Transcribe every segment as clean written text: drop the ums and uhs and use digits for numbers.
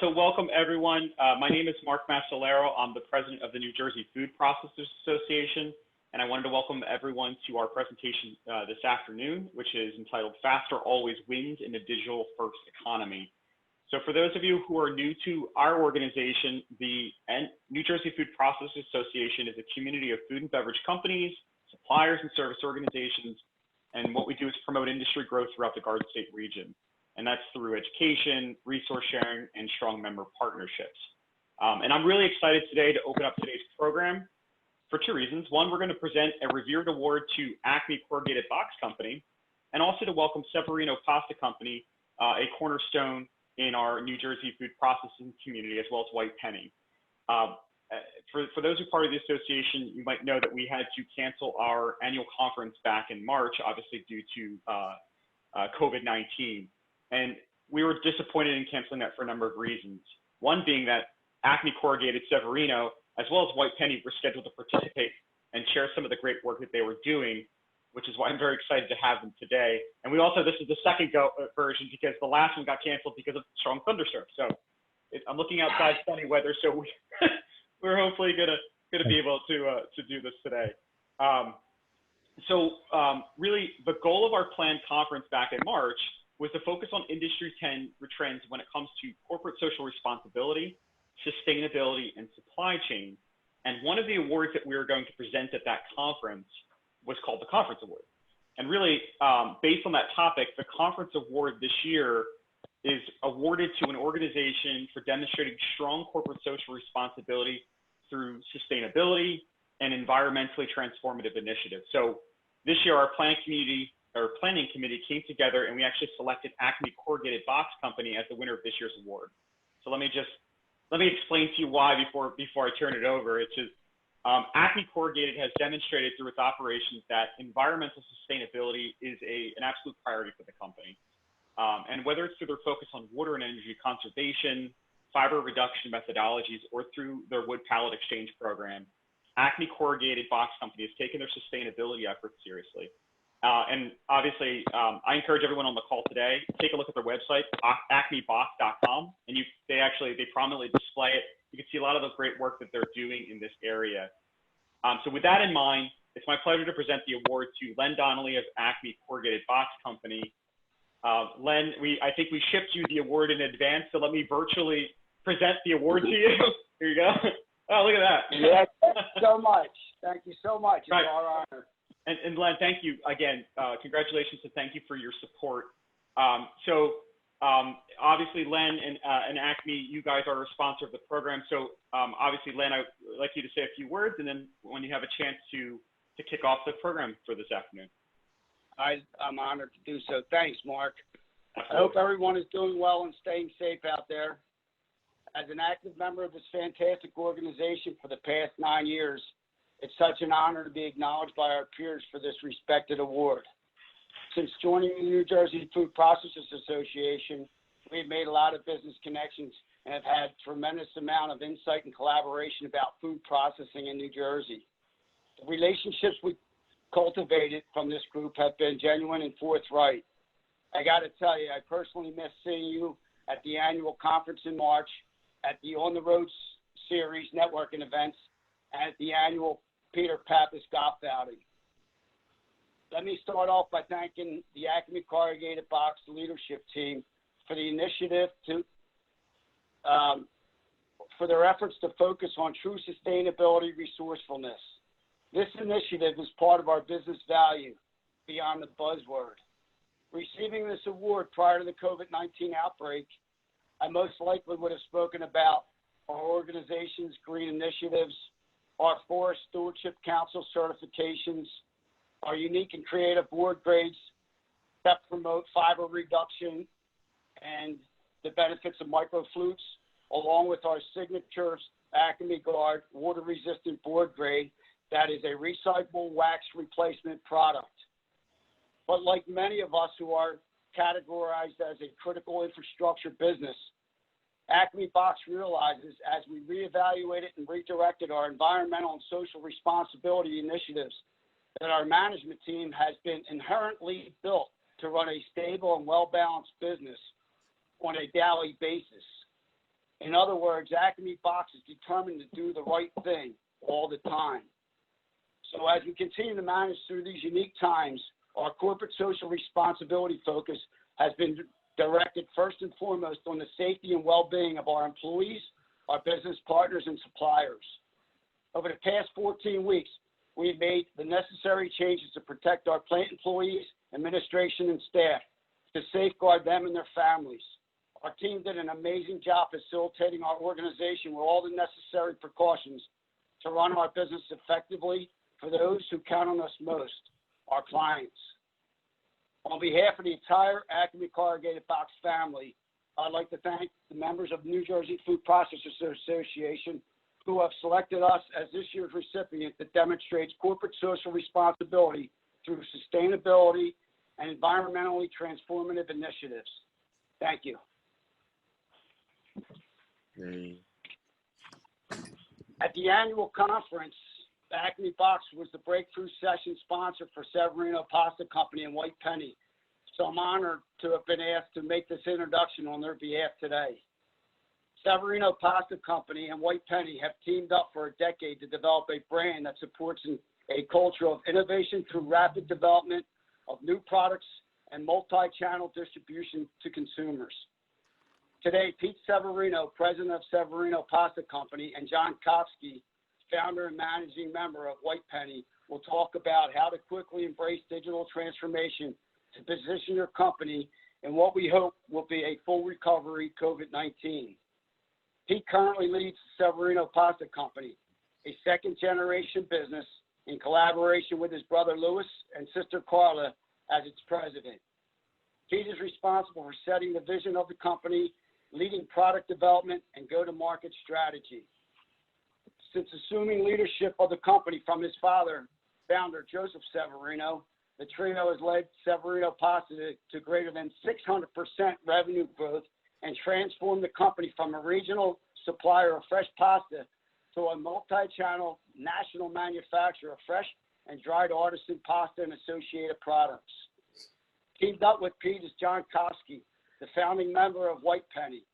So welcome, everyone. My name is Mark Masalero. I'm the president of the New Jersey Food Processors Association, and I wanted to welcome everyone to our presentation this afternoon, which is entitled Faster Always Wins in the Digital First Economy. So for those of you who are new to our organization, the New Jersey Food Processors Association is a community of food and beverage companies, suppliers, and service organizations. And what we do is promote industry growth throughout the Garden State region. And that's through education, resource sharing, and strong member partnerships. And I'm really excited today to open up today's program for two reasons. One, we're going to present a revered award to Acme Corrugated Box Company, and also to welcome Severino Pasta Co, a cornerstone in our New Jersey food processing community, as well as Whitepenny. For those who are part of the association, you might know that we had to cancel our annual conference back in March, obviously due to COVID-19. And we were disappointed in canceling that for a number of reasons. One being that Acme Corrugated Severino, as well as Whitepenny, were scheduled to participate and share some of the great work that they were doing, which is why I'm very excited to have them today. And we also, this is the second version because the last one got canceled because of strong thunderstorms. So I'm looking outside sunny weather, so we're hopefully gonna be able to do this today. Really, the goal of our planned conference back in March was to focus on industry trends when it comes to corporate social responsibility, sustainability, and supply chain. And one of the awards that we were going to present at that conference was called the Conference Award. And really, based on that topic, the Conference Award this year is awarded to an organization for demonstrating strong corporate social responsibility through sustainability and environmentally transformative initiatives. So this year, our planning committee came together, and we actually selected Acme Corrugated Box Company as the winner of this year's award. So let me explain to you why before I turn it over. It's just Acme Corrugated has demonstrated through its operations that environmental sustainability is an absolute priority for the company. And whether it's through their focus on water and energy conservation, fiber reduction methodologies, or through their wood pallet exchange program, Acme Corrugated Box Company has taken their sustainability efforts seriously. And obviously, I encourage everyone on the call today, take a look at their website, acmebox.com, and they prominently display it. You can see a lot of the great work that they're doing in this area. So with that in mind, it's my pleasure to present the award to Len Donnelly of Acme Corrugated Box Company. Len, I think we shipped you the award in advance, so let me virtually present the award to you. Here you go. Oh, look at that. Yeah, thank you so much. Thank you so much. It's our honor. And Len, thank you again. Congratulations and thank you for your support. Obviously, Len and Acme, you guys are a sponsor of the program. So obviously, Len, I'd like you to say a few words, and then when you have a chance to kick off the program for this afternoon. I'm honored to do so. Thanks, Mark. Absolutely. I hope everyone is doing well and staying safe out there. As an active member of this fantastic organization for the past 9 years, it's such an honor to be acknowledged by our peers for this respected award. Since joining the New Jersey Food Processors Association, we've made a lot of business connections and have had tremendous amount of insight and collaboration about food processing in New Jersey. The relationships we cultivated from this group have been genuine and forthright. I got to tell you, I personally miss seeing you at the annual conference in March, at the On the Road series networking events, and at the annual Peter Pappas golf outing. Let me start off by thanking the Acme Corrugated Box leadership team for the initiative for their efforts to focus on true sustainability resourcefulness. This initiative is part of our business value beyond the buzzword. Receiving this award prior to the COVID-19 outbreak, I most likely would have spoken about our organization's green initiatives, our Forest Stewardship Council certifications, our unique and creative board grades that promote fiber reduction and the benefits of microflutes, along with our signature Acme Guard water-resistant board grade that is a recyclable wax replacement product. But like many of us who are categorized as a critical infrastructure business, Acme Box realizes as we reevaluated and redirected our environmental and social responsibility initiatives that our management team has been inherently built to run a stable and well-balanced business on a daily basis. In other words, Acme Box is determined to do the right thing all the time. So as we continue to manage through these unique times, our corporate social responsibility focus has been directed first and foremost on the safety and well-being of our employees, our business partners, and suppliers. Over the past 14 weeks, we have made the necessary changes to protect our plant employees, administration, and staff to safeguard them and their families. Our team did an amazing job facilitating our organization with all the necessary precautions to run our business effectively for those who count on us most, our clients. On behalf of the entire Acme Corrugated Box family, I'd like to thank the members of the New Jersey Food Processors Association who have selected us as this year's recipient that demonstrates corporate social responsibility through sustainability and environmentally transformative initiatives. Thank you. At the annual conference, Acme Box was the breakthrough session sponsor for Severino Pasta Company and Whitepenny. So I'm honored to have been asked to make this introduction on their behalf today. Severino Pasta Company and Whitepenny have teamed up for a decade to develop a brand that supports a culture of innovation through rapid development of new products and multi-channel distribution to consumers. Today, Pete Severino, president of Severino Pasta Company, and Jon Cofsky, founder and managing member of Whitepenny, will talk about how to quickly embrace digital transformation to position your company in what we hope will be a full recovery COVID-19. Pete currently leads Severino Pasta Company, a second-generation business, in collaboration with his brother Louis and sister Carla as its president. Pete is responsible for setting the vision of the company, leading product development and go-to-market strategy. Since assuming leadership of the company from his father, founder Joseph Severino, the trio has led Severino Pasta to greater than 600% revenue growth and transformed the company from a regional supplier of fresh pasta to a multi-channel national manufacturer of fresh and dried artisan pasta and associated products. Teamed up with Pete is Jon Cofsky, the founding member of Whitepenny,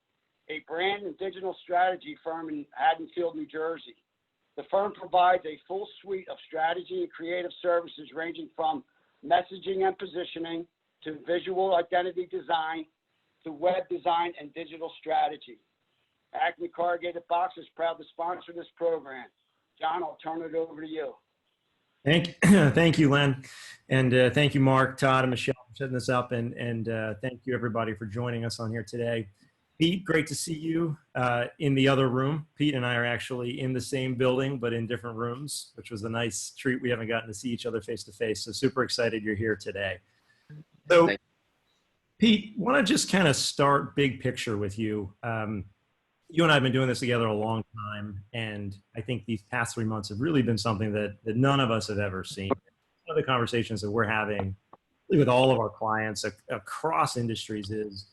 a brand and digital strategy firm in Haddonfield, New Jersey. The firm provides a full suite of strategy and creative services ranging from messaging and positioning to visual identity design to web design and digital strategy. Acme Corrugated Box is proud to sponsor this program. Jon, I'll turn it over to you. Thank you, Len. And thank you, Mark, Todd, and Michelle for setting this up. And thank you, everybody, for joining us on here today. Pete, great to see you in the other room. Pete and I are actually in the same building, but in different rooms, which was a nice treat. We haven't gotten to see each other face to face. So super excited you're here today. So, Pete, want to just kind of start big picture with you. You and I have been doing this together a long time, and I think these past 3 months have really been something that none of us have ever seen. One of the conversations that we're having with all of our clients across industries is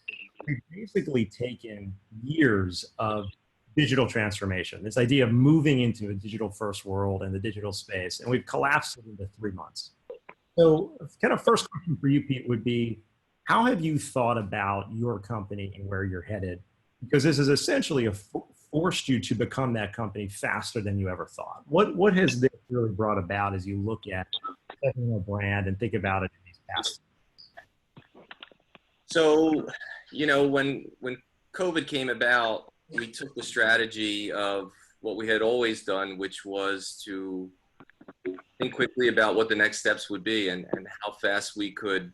we've basically taken years of digital transformation, this idea of moving into a digital first world and the digital space, and we've collapsed it into 3 months. So kind of first question for you, Pete, would be, how have you thought about your company and where you're headed? Because this is essentially forced you to become that company faster than you ever thought. What has this really brought about as you look at setting a brand and think about it in these past? So, you know, when COVID came about, we took the strategy of what we had always done, which was to think quickly about what the next steps would be and how fast we could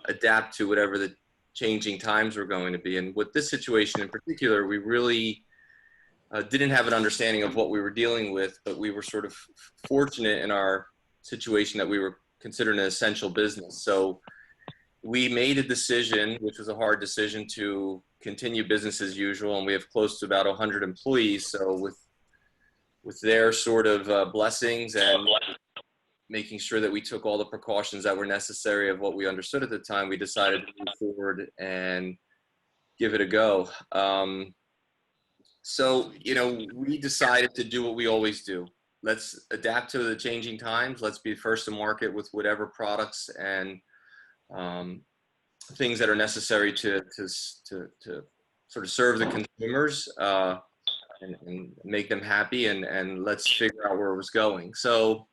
adapt to whatever the changing times were going to be. And with this situation in particular, we really didn't have an understanding of what we were dealing with, but we were sort of fortunate in our situation that we were considered an essential business. So we made a decision, which was a hard decision, to continue business as usual. And we have close to about 100 employees. So with their sort of blessings and making sure that we took all the precautions that were necessary of what we understood at the time, we decided to move forward and give it a go. So, you know, we decided to do what we always do. Let's adapt to the changing times. Let's be first to market with whatever products and things that are necessary to sort of serve the consumers and make them happy, and let's figure out where it was going. So,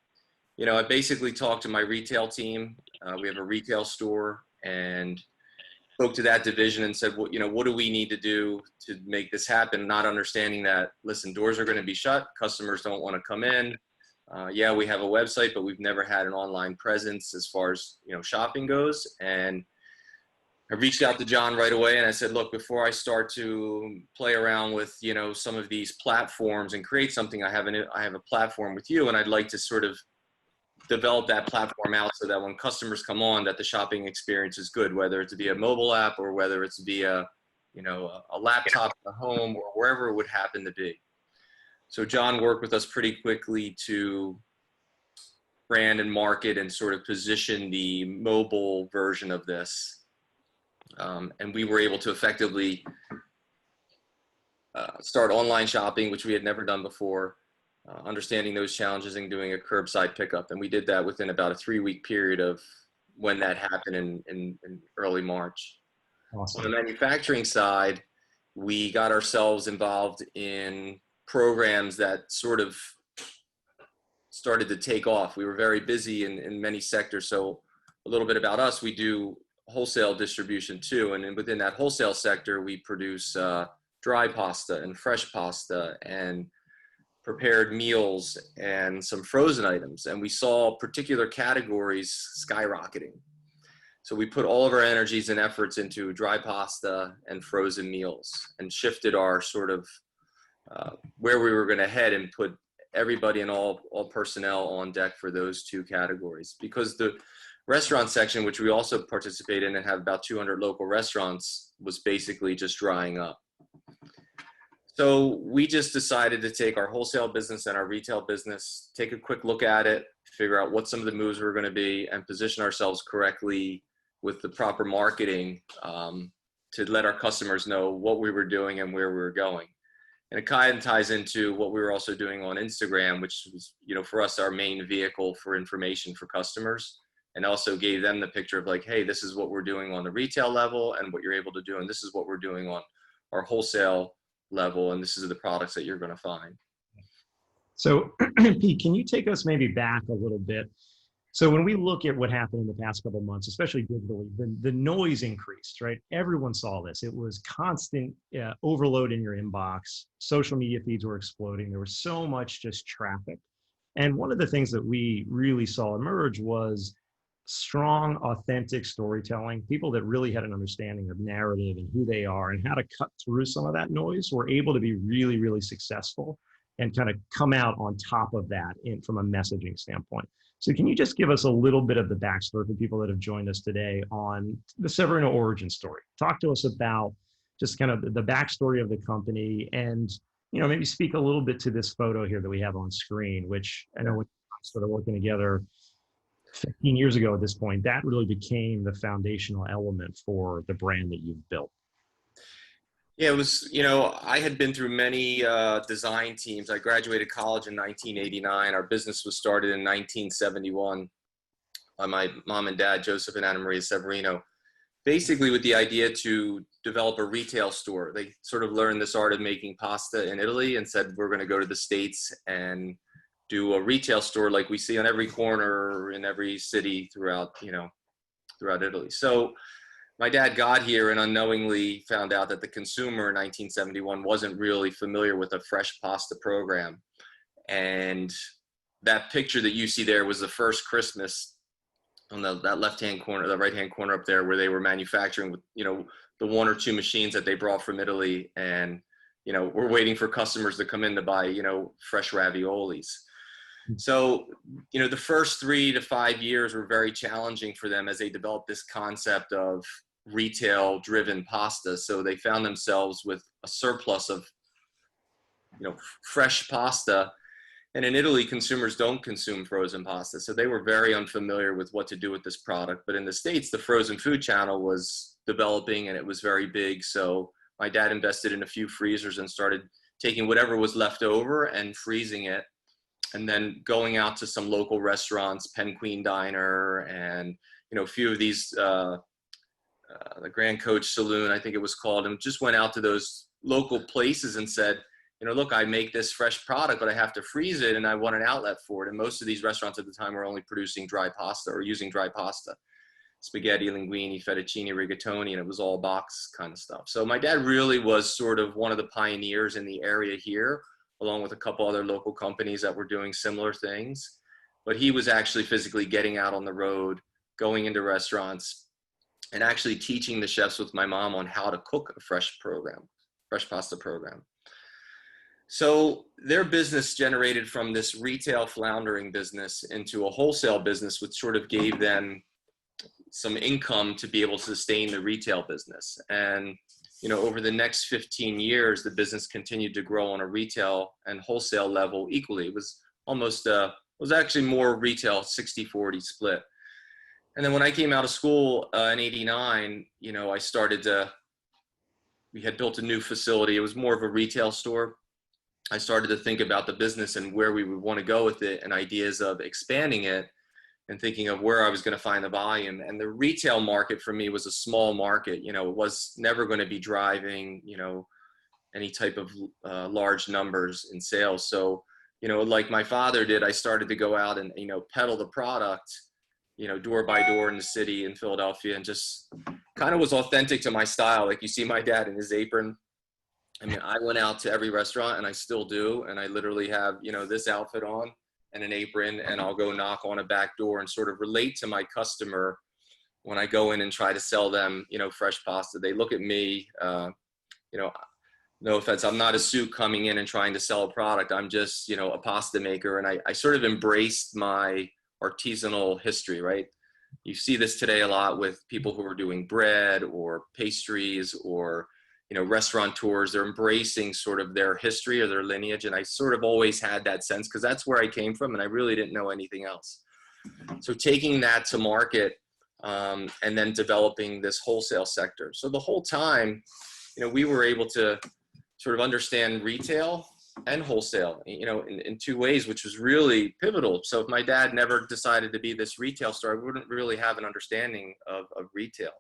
I basically talked to my retail team. We have a retail store, and spoke to that division and said, well, what do we need to do to make this happen? Not understanding that, listen, doors are going to be shut. Customers don't want to come in. Yeah, we have a website, but we've never had an online presence as far as, shopping goes. And I reached out to Jon right away and I said, look, before I start to play around with, some of these platforms and create something, I have a platform with you, and I'd like to sort of develop that platform out so that when customers come on, that the shopping experience is good, whether it's via mobile app or whether it's via, a laptop at home or wherever it would happen to be. So Jon worked with us pretty quickly to brand and market and sort of position the mobile version of this. And we were able to effectively start online shopping, which we had never done before, understanding those challenges and doing a curbside pickup. And we did that within about a 3-week period of when that happened in early March. Awesome. On the manufacturing side, we got ourselves involved in programs that sort of started to take off. We were very busy in many sectors. So a little bit about us, we do wholesale distribution too. And within that wholesale sector, we produce dry pasta and fresh pasta and prepared meals and some frozen items. And we saw particular categories skyrocketing. So we put all of our energies and efforts into dry pasta and frozen meals and shifted our sort of where we were going to head and put everybody and all personnel on deck for those two categories, because the restaurant section, which we also participate in and have about 200 local restaurants, was basically just drying up. So we just decided to take our wholesale business and our retail business, take a quick look at it, figure out what some of the moves were going to be, and position ourselves correctly with the proper marketing to let our customers know what we were doing and where we were going. And it kind of ties into what we were also doing on Instagram, which was, for us, our main vehicle for information for customers, and also gave them the picture of like, hey, this is what we're doing on the retail level and what you're able to do, and this is what we're doing on our wholesale level, and this is the products that you're going to find. So Pete, can you take us maybe back a little bit? So when we look at what happened in the past couple of months, especially digitally, the noise increased, right? Everyone saw this. It was constant overload in your inbox. Social media feeds were exploding. There was so much just traffic. And one of the things that we really saw emerge was strong, authentic storytelling. People that really had an understanding of narrative and who they are and how to cut through some of that noise were able to be really, really successful and kind of come out on top of that from a messaging standpoint. So can you just give us a little bit of the backstory for people that have joined us today on the Severino origin story? Talk to us about just kind of the backstory of the company, and maybe speak a little bit to this photo here that we have on screen, which I know when we started working together 15 years ago at this point, that really became the foundational element for the brand that you've built. Yeah, it was, I had been through many design teams. I graduated college in 1989. Our business was started in 1971 by my mom and dad, Joseph and Anna Maria Severino, basically with the idea to develop a retail store. They sort of learned this art of making pasta in Italy and said, we're going to go to the States and do a retail store like we see on every corner in every city throughout Italy. So my dad got here and unknowingly found out that the consumer in 1971 wasn't really familiar with a fresh pasta program. And that picture that you see there was the first Christmas on that left-hand corner, the right-hand corner up there, where they were manufacturing with, the 1 or 2 machines that they brought from Italy. And, we're waiting for customers to come in to buy, fresh raviolis. So, the first 3 to 5 years were very challenging for them as they developed this concept of retail driven pasta. So they found themselves with a surplus of, fresh pasta. And in Italy, consumers don't consume frozen pasta. So they were very unfamiliar with what to do with this product. But in the States, the frozen food channel was developing and it was very big. So my dad invested in a few freezers and started taking whatever was left over and freezing it, and then going out to some local restaurants, Penn Queen Diner, and a few of these the Grand Coach Saloon, I think it was called, and just went out to those local places and said, you know, look, I make this fresh product, but I have to freeze it, and I want an outlet for it. And most of these restaurants at the time were only producing dry pasta or using dry pasta, spaghetti, linguine, fettuccine, rigatoni, and it was all box kind of stuff. So my dad really was sort of one of the pioneers in the area here, along with a couple other local companies that were doing similar things. But he was actually physically getting out on the road, going into restaurants, and actually teaching the chefs with my mom on how to cook a fresh pasta program. So their business generated from this retail floundering business into a wholesale business, which sort of gave them some income to be able to sustain the retail business. And, you know, over the next 15 years, the business continued to grow on a retail and wholesale level equally. It was almost, it was actually more retail, 60-40 split. And then when I came out of school in '89, you know, we had built a new facility. It was more of a retail store. I started to think about the business and where we would want to go with it, and ideas of expanding it, and thinking of where I was going to find the volume. And the retail market for me was a small market. You know, it was never going to be driving, you know, any type of large numbers in sales. So, you know, like my father did, I started to go out and, you know, peddle the product, you know, door by door in the city in Philadelphia, and just kind of was authentic to my style. Like you see my dad in his apron. I mean, I went out to every restaurant, and I still do. And I literally have, you know, this outfit on and an apron, and I'll go knock on a back door and sort of relate to my customer when I go in and try to sell them, you know, fresh pasta. They look at me, you know, no offense, I'm not a suit coming in and trying to sell a product. I'm just, you know, a pasta maker. And I sort of embraced my artisanal history, right? You see this today a lot with people who are doing bread or pastries or, you know, restaurateurs. They're embracing sort of their history or their lineage. And I sort of always had that sense because that's where I came from, and I really didn't know anything else. So taking that to market and then developing this wholesale sector. So the whole time, you know, we were able to sort of understand retail and wholesale, you know, in two ways, which was really pivotal. So if my dad never decided to be this retail store, I wouldn't really have an understanding of retail.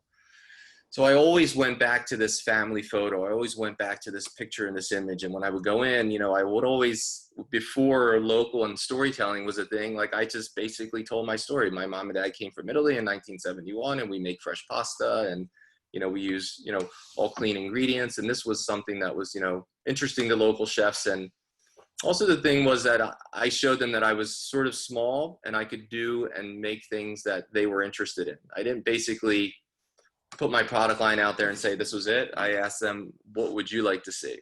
So I always went back to this family photo. I always went back to this picture and this image. And when I would go in, you know, I would always, before local and storytelling was a thing, like I just basically told my story. My mom and dad came from Italy in 1971, and we make fresh pasta, and, you know, we use, you know, all clean ingredients. And this was something that was, you know, interesting to local chefs. And also the thing was that I showed them that I was sort of small and I could do and make things that they were interested in. I didn't basically put my product line out there and say, this was it. I asked them, what would you like to see?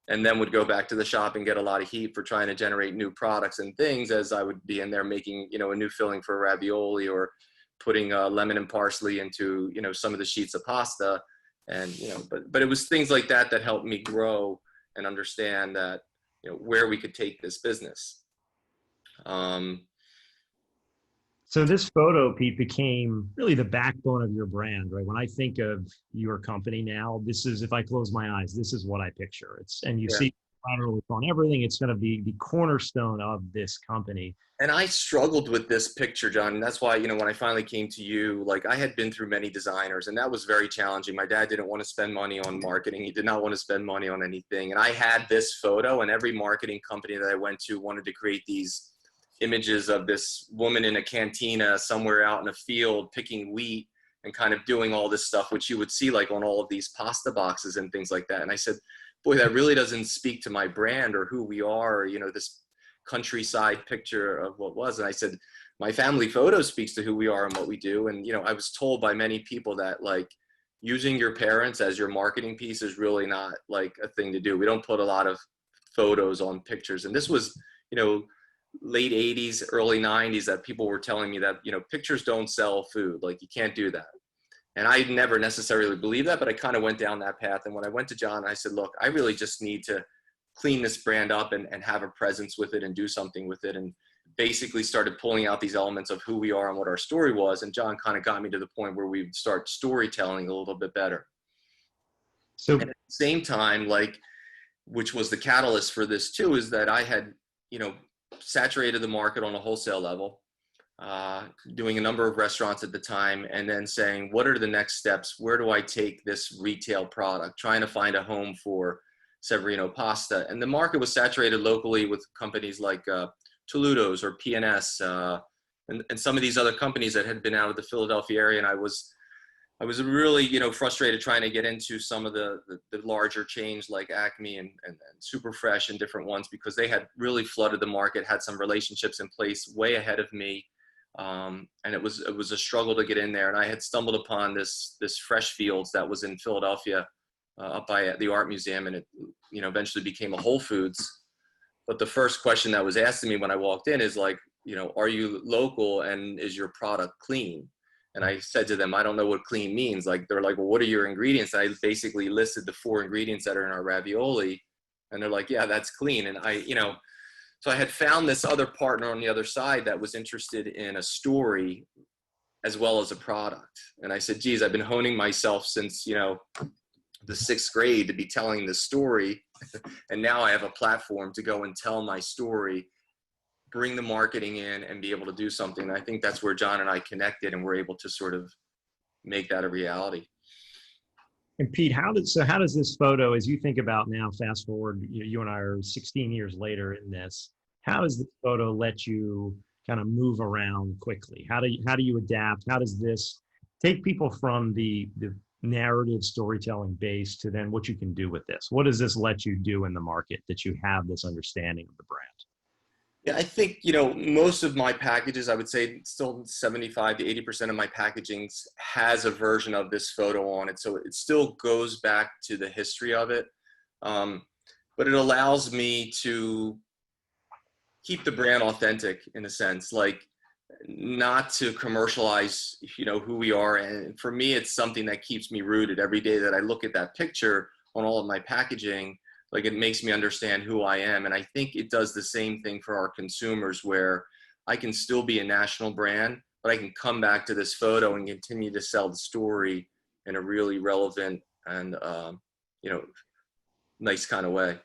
And then would go back to the shop and get a lot of heat for trying to generate new products and things, as I would be in there making, you know, a new filling for ravioli, or putting lemon and parsley into, you know, some of the sheets of pasta. And, you know, but it was things like that that helped me grow and understand that, you know, where we could take this business. So this photo, Pete, became really the backbone of your brand, right? When I think of your company now, this is, if I close my eyes, this is what I picture. And you see laterally on everything, it's going to be the cornerstone of this company. And I struggled with this picture, John. And that's why, you know, when I finally came to you, like I had been through many designers, and that was very challenging. My dad didn't want to spend money on marketing. He did not want to spend money on anything. And I had this photo, and every marketing company that I went to wanted to create these images of this woman in a cantina somewhere out in a field picking wheat and kind of doing all this stuff, which you would see like on all of these pasta boxes and things like that. And I said, boy, that really doesn't speak to my brand or who we are, or, you know, this countryside picture of what was. And I said, my family photo speaks to who we are and what we do. And, you know, I was told by many people that like using your parents as your marketing piece is really not like a thing to do. We don't put a lot of photos on pictures. And this was, you know, late 80s, early 90s, that people were telling me that, you know, pictures don't sell food. Like you can't do that. And I never necessarily believed that, but I kind of went down that path. And when I went to John, I said, look, I really just need to clean this brand up and have a presence with it and do something with it. And basically started pulling out these elements of who we are and what our story was. And John kind of got me to the point where we'd start storytelling a little bit better. So and at the same time, like, which was the catalyst for this too, is that I had, you know, saturated the market on a wholesale level. doing a number of restaurants at the time, and then saying, what are the next steps? Where do I take this retail product? Trying to find a home for Severino Pasta. And the market was saturated locally with companies like Toludo's or P&S, and some of these other companies that had been out of the Philadelphia area. And I was really, frustrated trying to get into some of the larger chains like Acme and Superfresh and different ones, because they had really flooded the market, had some relationships in place way ahead of me. And it was a struggle to get in there. And I had stumbled upon this Fresh Fields that was in Philadelphia, up by the art museum, and it, eventually became a Whole Foods. But the first question that was asked to me when I walked in is like, are you local and is your product clean? And I said to them, I don't know what clean means. Like, they're like, well, what are your ingredients? And I basically listed the 4 ingredients that are in our ravioli. And they're like, yeah, that's clean. And so I had found this other partner on the other side that was interested in a story as well as a product. And I said, geez, I've been honing myself since, the 6th grade to be telling this story. And now I have a platform to go and tell my story, bring the marketing in, and be able to do something. And I think that's where Jon and I connected, and we're able to sort of make that a reality. And Pete, how does this photo, as you think about now, fast forward, you and I are 16 years later in this, how does this photo let you kind of move around quickly? How do you adapt? How does this take people from the narrative storytelling base to then what you can do with this? What does this let you do in the market that you have this understanding of the brand? Yeah, I think, most of my packages, I would say still 75 to 80% of my packaging has a version of this photo on it. So it still goes back to the history of it. But it allows me to keep the brand authentic in a sense, like not to commercialize, who we are. And for me, it's something that keeps me rooted every day that I look at that picture on all of my packaging. Like, it makes me understand who I am. And I think it does the same thing for our consumers, where I can still be a national brand, but I can come back to this photo and continue to sell the story in a really relevant and, nice kind of way.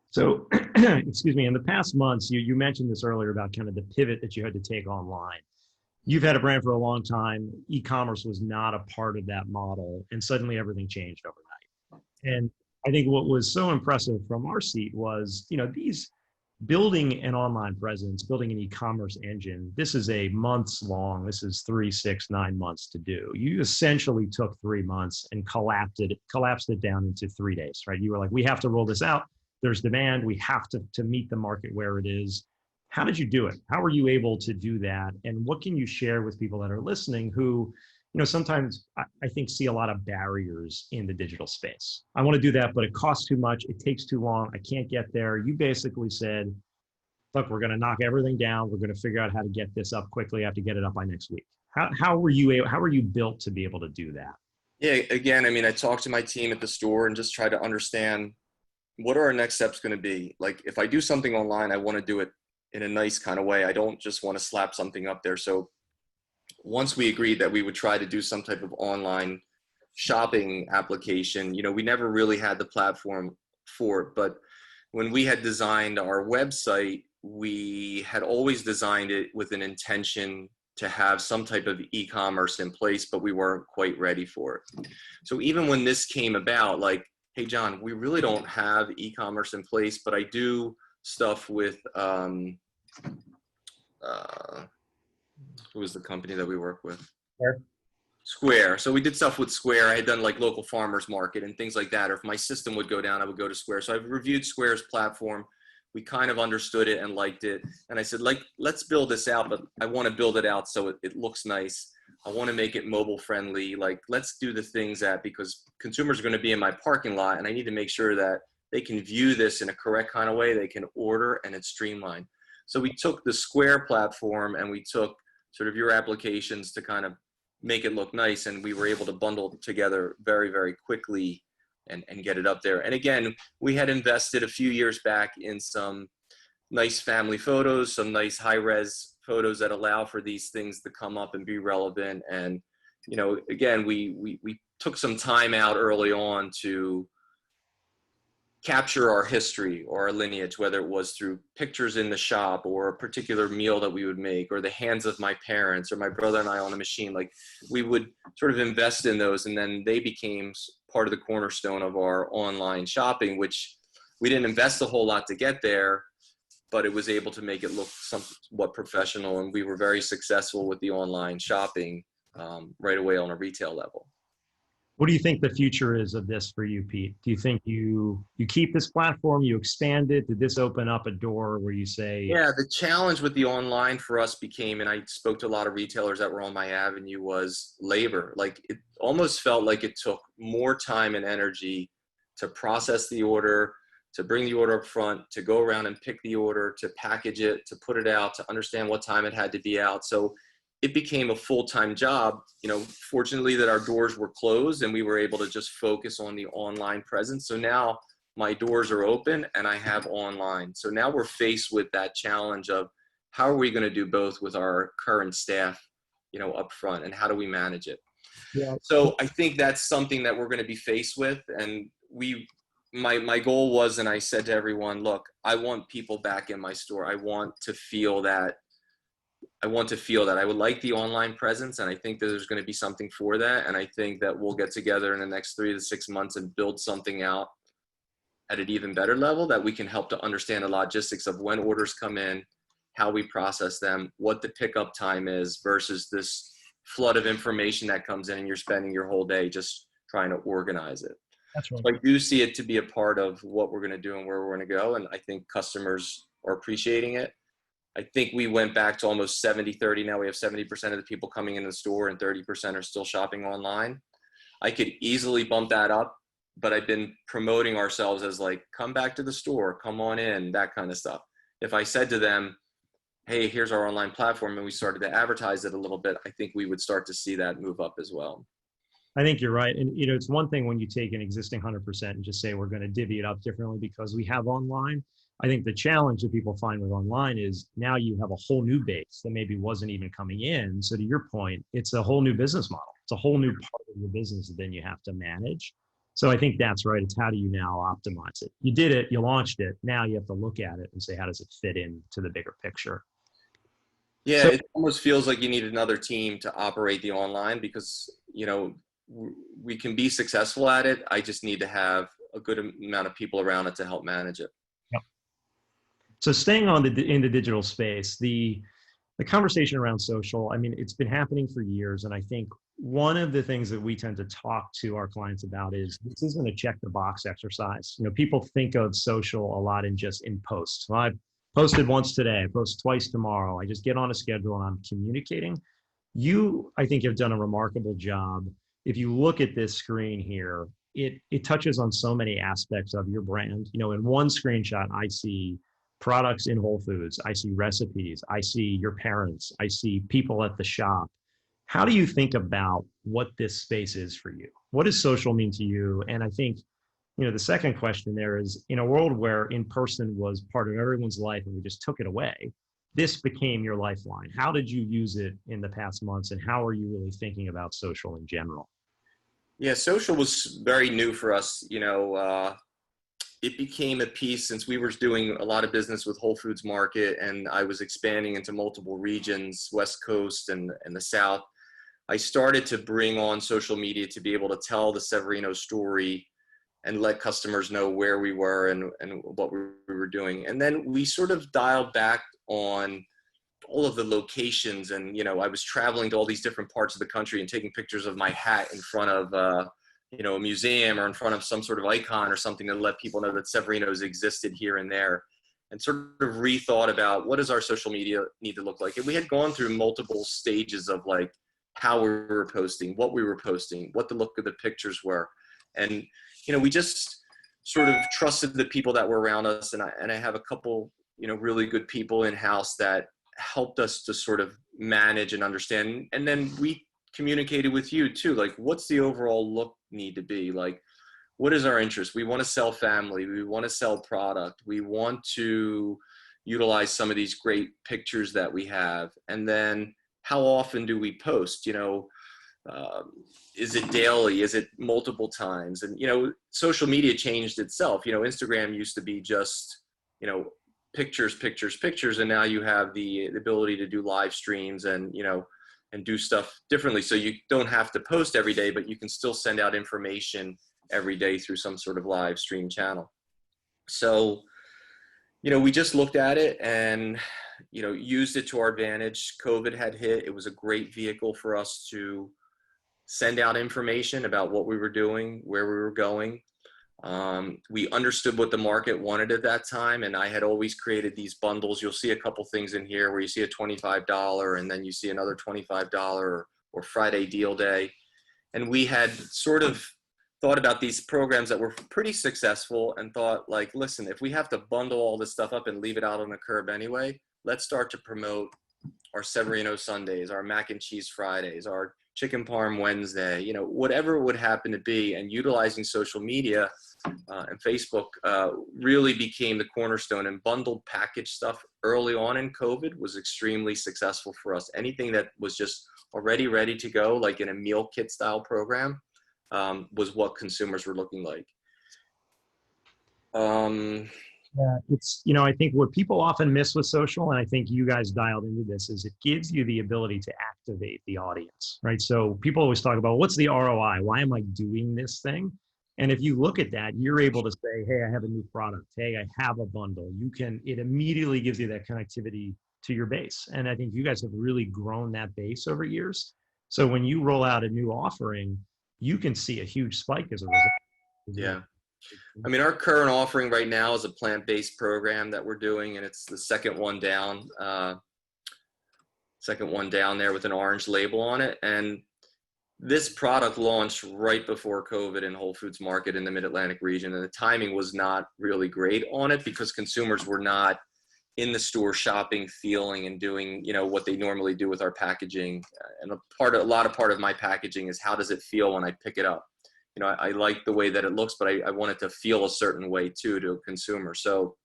So, excuse me, in the past months, you mentioned this earlier about kind of the pivot that you had to take online. You've had a brand for a long time. E-commerce was not a part of that model, and suddenly everything changed overnight. And I think what was so impressive from our seat was, these building an online presence, building an e-commerce engine, this is a months long, this is 3, 6, 9 months to do. You essentially took 3 months and collapsed it down into 3 days, right? You were like, we have to roll this out. There's demand. We have to meet the market where it is. How did you do it? How were you able to do that? And what can you share with people that are listening who, sometimes I think see a lot of barriers in the digital space? I want to do that, but it costs too much. It takes too long. I can't get there. You basically said, look, we're going to knock everything down. We're going to figure out how to get this up quickly. I have to get it up by next week. How were you built to be able to do that? Yeah, again, I talked to my team at the store and just try to understand, what are our next steps going to be? Like, if I do something online, I want to do it in a nice kind of way. I don't just want to slap something up there. So once we agreed that we would try to do some type of online shopping application, we never really had the platform for it. But when we had designed our website, we had always designed it with an intention to have some type of e-commerce in place, but we weren't quite ready for it. So even when this came about, like, hey, Jon, we really don't have e-commerce in place, but I do stuff with, who was the company that we work with? Square. So we did stuff with Square. I had done like local farmers market and things like that. Or if my system would go down, I would go to Square. So I've reviewed Square's platform. We kind of understood it and liked it. And I said, let's build this out, but I want to build it out so it looks nice. I want to make it mobile friendly. Like, let's do the things because consumers are going to be in my parking lot, and I need to make sure that they can view this in a correct kind of way. They can order, and it's streamlined. So we took the Square platform and we took sort of your applications to kind of make it look nice. And we were able to bundle it together very, very quickly and get it up there. And again, we had invested a few years back in some nice family photos, some nice high res photos that allow for these things to come up and be relevant. And, again, we took some time out early on to capture our history or our lineage, whether it was through pictures in the shop or a particular meal that we would make, or the hands of my parents or my brother and I on a machine. Like, we would sort of invest in those, and then they became part of the cornerstone of our online shopping, which we didn't invest a whole lot to get there, but it was able to make it look somewhat professional. And we were very successful with the online shopping right away on a retail level. What do you think the future is of this for you, Pete? Do you think you keep this platform, you expand it? Did this open up a door where you say? Yeah, the challenge with the online for us became, and I spoke to a lot of retailers that were on my avenue, was labor. Like, it almost felt like it took more time and energy to process the order, to bring the order up front, to go around and pick the order, to package it, to put it out, to understand what time it had to be out. So it became a full-time job. You know, fortunately that our doors were closed and we were able to just focus on the online presence. So now my doors are open and I have online. So now we're faced with that challenge of how are we going to do both with our current staff, you know, up front, and how do we manage it? Yeah. So I think that's something that we're going to be faced with. And my goal was, and I said to everyone, look, I want people back in my store. I want to feel that. I would like the online presence, and I think that there's going to be something for that. And I think that we'll get together in the next 3 to 6 months and build something out at an even better level that we can help to understand the logistics of when orders come in, how we process them, what the pickup time is, versus this flood of information that comes in and you're spending your whole day just trying to organize it. That's right. So I do see it to be a part of what we're going to do and where we're going to go. And I think customers are appreciating it. I think we went back to almost 70-30. Now we have 70% of the people coming in the store and 30% are still shopping online. I could easily bump that up, but I've been promoting ourselves as like, come back to the store, come on in, that kind of stuff. If I said to them, hey, here's our online platform, and we started to advertise it a little bit, I think we would start to see that move up as well. I think you're right. And, you know, it's one thing when you take an existing 100% and just say, we're going to divvy it up differently because we have online. I think the challenge that people find with online is now you have a whole new base that maybe wasn't even coming in. So to your point, it's a whole new business model. It's a whole new part of your business that then you have to manage. So I think that's right. It's how do you now optimize it? You did it, you launched it. Now you have to look at it and say, how does it fit into the bigger picture? Yeah, So, it almost feels like you need another team to operate the online because, you know, we can be successful at it. I just need to have a good amount of people around it to help manage it. yep. So staying on in the digital space, the conversation around social, I mean, it's been happening for years. And I think one of the things that we tend to talk to our clients about is this isn't a check the box exercise. You know, people think of social a lot in just in posts. Well, I posted once today, I post twice tomorrow. I just get on a schedule and I'm communicating. You, I think, have done a remarkable job. If you look at this screen here, it touches on so many aspects of your brand. You know, in one screenshot, I see products in Whole Foods. I see recipes. I see your parents. I see people at the shop. How do you think about what this space is for you? What does social mean to you? And I think, you know, the second question there is, in a world where in person was part of everyone's life and we just took it away, this became your lifeline. How did you use it in the past months, and how are you really thinking about social in general? Yeah, social was very new for us. You know, it became a piece since we were doing a lot of business with Whole Foods Market, and I was expanding into multiple regions, West Coast and the South. I started to bring on social media to be able to tell the Severino story and let customers know where we were and what we were doing. And then we sort of dialed back on all of the locations. And, you know, I was traveling to all these different parts of the country and taking pictures of my hat in front of, you know, a museum or in front of some sort of icon or something to let people know that Severino's existed here and there, and sort of rethought about what does our social media need to look like. And we had gone through multiple stages of like how we were posting, what we were posting, what the look of the pictures were. And, you know, we just sort of trusted the people that were around us. And I have a couple, you know, really good people in-house that helped us to sort of manage and understand. And then we communicated with you too, like what's the overall look need to be? Like, what is our interest? We want to sell family. We want to sell product. We want to utilize some of these great pictures that we have. And then how often do we post? You know, Is it daily? Is it multiple times? And, social media changed itself. Instagram used to be just, pictures, pictures, pictures. And now you have the ability to do live streams and, and do stuff differently. So you don't have to post every day, but you can still send out information every day through some sort of live stream channel. So, we just looked at it and, used it to our advantage. COVID had hit. It was a great vehicle for us to send out information about what we were doing, where we were going. We understood what the market wanted at that time, and I had always created these bundles. You'll see a couple things in here where you see a $25 and then you see another $25 or Friday deal day. And we had sort of thought about these programs that were pretty successful and thought, like, listen, if we have to bundle all this stuff up and leave it out on the curb anyway, let's start to promote our Severino Sundays, our mac and cheese Fridays, our chicken parm Wednesday, whatever it would happen to be. And utilizing social media and Facebook really became the cornerstone, and bundled package stuff early on in COVID was extremely successful for us. Anything that was just already ready to go, like in a meal kit style program, was what consumers were looking like. Yeah, it's, I think what people often miss with social, and I think you guys dialed into this, is it gives you the ability to activate the audience, right? So people always talk about, what's the ROI? Why am I doing this thing? And if you look at that, you're able to say, hey, I have a new product. Hey, I have a bundle. It immediately gives you that connectivity to your base. And I think you guys have really grown that base over years. So when you roll out a new offering, you can see a huge spike as a result. Yeah. I mean, our current offering right now is a plant-based program that we're doing, and it's the second one down there with an orange label on it. And this product launched right before COVID in Whole Foods Market in the Mid-Atlantic region. And the timing was not really great on it because consumers were not in the store shopping, feeling, and doing, what they normally do with our packaging. And a lot of my packaging is, how does it feel when I pick it up? I like the way that it looks, but I want it to feel a certain way too to a consumer. So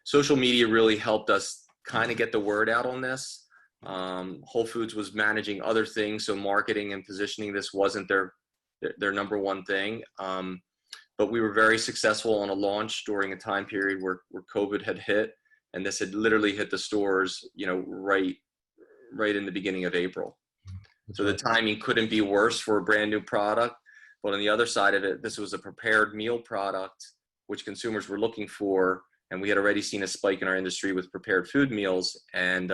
social media really helped us kind of get the word out on this. Whole Foods was managing other things, so marketing and positioning this wasn't their number one thing. But we were very successful on a launch during a time period where COVID had hit, and this had literally hit the stores, right in the beginning of April. So the timing couldn't be worse for a brand new product. But on the other side of it, this was a prepared meal product, which consumers were looking for. And we had already seen a spike in our industry with prepared food meals. And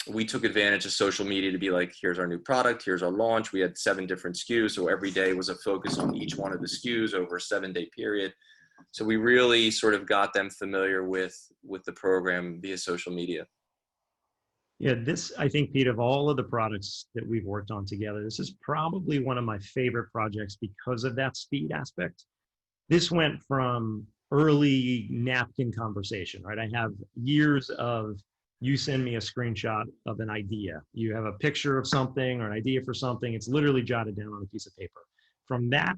we took advantage of social media to be like, here's our new product, here's our launch. We had 7 different SKUs. So every day was a focus on each one of the SKUs over a 7-day period. So we really sort of got them familiar with the program via social media. Yeah, I think, Pete, of all of the products that we've worked on together, this is probably one of my favorite projects because of that speed aspect. This went from early napkin conversation, right? I have years of, you send me a screenshot of an idea. You have a picture of something or an idea for something. It's literally jotted down on a piece of paper. From that,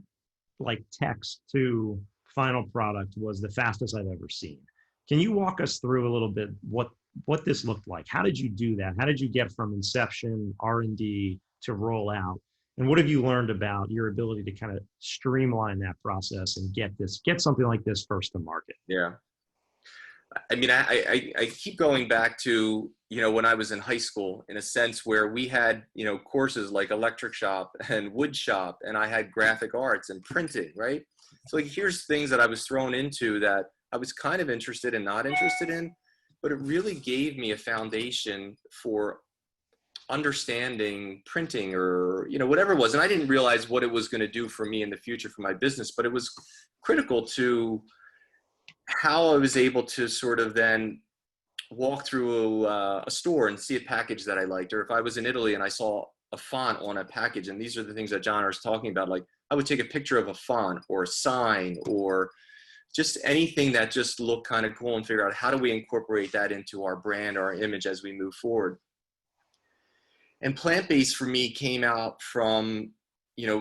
like, text to final product was the fastest I've ever seen. Can you walk us through a little bit what this looked like? How did you do that? How did you get from inception, R&D to roll out? And what have you learned about your ability to kind of streamline that process and get something like this first to market? Yeah. I mean, I keep going back to, when I was in high school, in a sense where we had, courses like electric shop and wood shop, and I had graphic arts and printing, right? So like, here's things that I was thrown into that I was kind of interested and not interested in, but it really gave me a foundation for understanding printing or, whatever it was. And I didn't realize what it was going to do for me in the future for my business, but it was critical to how I was able to sort of then walk through a store and see a package that I liked. Or if I was in Italy and I saw a font on a package, and these are the things that John was talking about, like I would take a picture of a font or a sign or just anything that just looked kind of cool and figure out how do we incorporate that into our brand, our image as we move forward. And plant-based for me came out from,